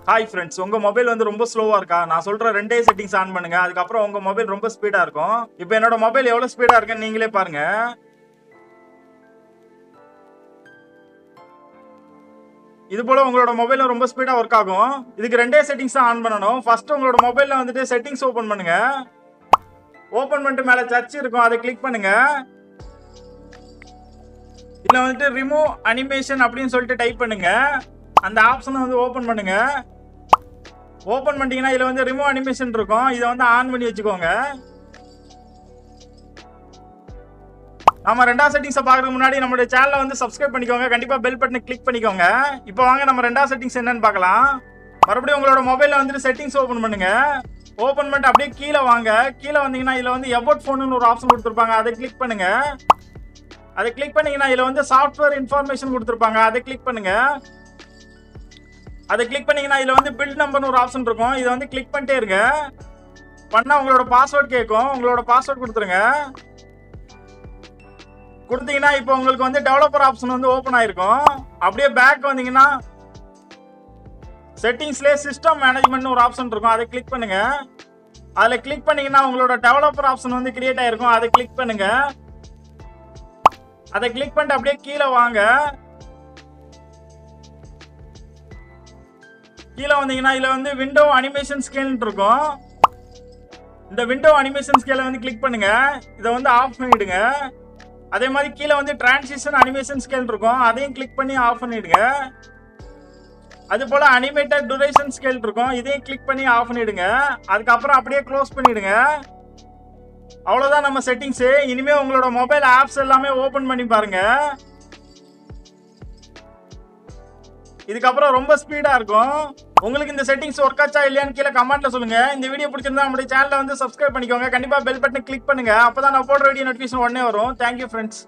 Hi friends, உங்க mobile வந்து ரொம்ப ஸ்லோவா இருக்கா? நான் சொல்ற ரெண்டே செட்டிங்ஸ் ஆன் பண்ணுங்க. அதுக்கப்புறம் உங்க மொபைல் ரொம்ப ஸ்பீடா இருக்கும். இப்போ என்னோட மொபைல் எவ்வளவு ஸ்பீடா இருக்குன்னு நீங்களே பாருங்க. இது போல உங்களோட மொபைலும் ரொம்ப ஸ்பீடா ஒர்க் ஆகும். இதுக்கு ரெண்டே செட்டிங்ஸ் தான் ஆன் பண்ணணும். ஃபர்ஸ்ட் உங்களோட மொபைல்ல வந்துட்டு செட்டிங்ஸ் ஓபன் பண்ணுங்க. ஓபன் பண்ணிட்டு மேல சர்ச் இருக்கும், அதை கிளிக் பண்ணுங்க. இதுல வந்துட்டு ரிமூவ் அனிமேஷன் அப்படின்னு சொல்லிட்டு டைப் பண்ணுங்க. அந்த ஆப்ஷனை வந்து ஓபன் பண்ணுங்க. ஓபன் பண்ணிட்டீங்கன்னா இதுல வந்து ரிமூவ் அனிமேஷன் இருக்கும். இதை வந்து ஆன் பண்ணி வச்சுக்கோங்க. நம்ம ரெண்டாவது செட்டிங்ஸை பார்க்கறதுக்கு முன்னாடி நம்மளுடைய சேனலை வந்து சப்ஸ்கிரைப் பண்ணிக்கோங்க. கண்டிப்பா பெல் பட்டனை கிளிக் பண்ணிக்கோங்க. இப்போ வாங்க நம்ம ரெண்டாவது செட்டிங்ஸ் என்னன்னு பார்க்கலாம். மறுபடியும் உங்களோட மொபைல்ல வந்துட்டு செட்டிங்ஸ் ஓபன் பண்ணுங்க. ஓபன் பண்ணிட்டு அப்படியே கீழே வாங்க. கீழே வந்தீங்கன்னா இதுல வந்து எபோட் ஃபோன்னு ஒரு ஆப்ஷன் கொடுத்துருப்பாங்க, அதை கிளிக் பண்ணுங்க. அதை கிளிக் பண்ணீங்கன்னா இதுல வந்து சாஃப்ட்வேர் இன்ஃபர்மேஷன் கொடுத்துருப்பாங்க, அதை கிளிக் பண்ணுங்க. அதை கிளிக் பண்ணீங்கன்னா இதுல வந்து பில்ட் நம்பர்னு ஒரு ஆப்ஷன் இருக்கும், இதை வந்து கிளிக் பண்ணிட்டே இருங்க. பண்ணா உங்களோட பாஸ்வேர்ட் கேட்கும், உங்களோட பாஸ்வேர்ட் கொடுத்துருங்க. கொடுத்தீங்கன்னா இப்போ உங்களுக்கு வந்து டெவலப்பர் ஆப்ஷன் வந்து ஓப்பன் ஆயிருக்கும். அப்படியே பேக் வந்தீங்கன்னா செட்டிங்ஸ்லேயே சிஸ்டம் மேனேஜ்மெண்ட் ஒரு ஆப்ஷன் இருக்கும், அதை கிளிக் பண்ணுங்க. அதில் கிளிக் பண்ணீங்கன்னா உங்களோட டெவலப்பர் ஆப்ஷன் வந்து கிரியேட் ஆயிருக்கும், அதை கிளிக் பண்ணுங்க. அதை கிளிக் பண்ணிட்டு அப்படியே கீழே வாங்க. கீழே வந்தீங்கன்னா இதுல வந்து விண்டோ அனிமேஷன் ஸ்கேல் இருக்கும். இந்த விண்டோ அனிமேஷன் ஸ்கேலை வந்து கிளிக் பண்ணுங்க. இதை வந்து ஆஃப் பண்ணிடுங்க. அதே மாதிரி கீழே வந்து டிரான்சிஷன் அனிமேஷன் ஸ்கேல் இருக்கும், அதையும் கிளிக் பண்ணி ஆஃப் பண்ணிடுங்க. அது போல அனிமேட்டட் டியூரேஷன் ஸ்கேல் இருக்கும், இதையும் கிளிக் பண்ணி ஆஃப் பண்ணிடுங்க. அதுக்கப்புறம் அப்படியே க்ளோஸ் பண்ணிடுங்க. அவ்வளவுதான் நம்ம செட்டிங்ஸ். இனிமே உங்களோட மொபைல் ஆப்ஸ் எல்லாமே ஓபன் பண்ணி பாருங்க. இதுக்கப்புறம் ரொம்ப ஸ்பீடா இருக்கும். உங்களுக்கு இந்த செட்டிங்ஸ் ஒர்க் ஆச்சா இல்லையான்னு கீழே கமெண்ட்ல சொல்லுங்க. இந்த வீடியோ பிடிச்சிருந்தா நம்மளுடைய சேனலை வந்து சப்ஸ்கிரைப் பண்ணிக்கோங்க. கண்டிப்பா பெல் பட்டனை கிளிக் பண்ணுங்க. அப்பதான் நான் போடுற வீடியோ நோட்டிஃபிகேஷன் உடனே வரும். Thank you friends.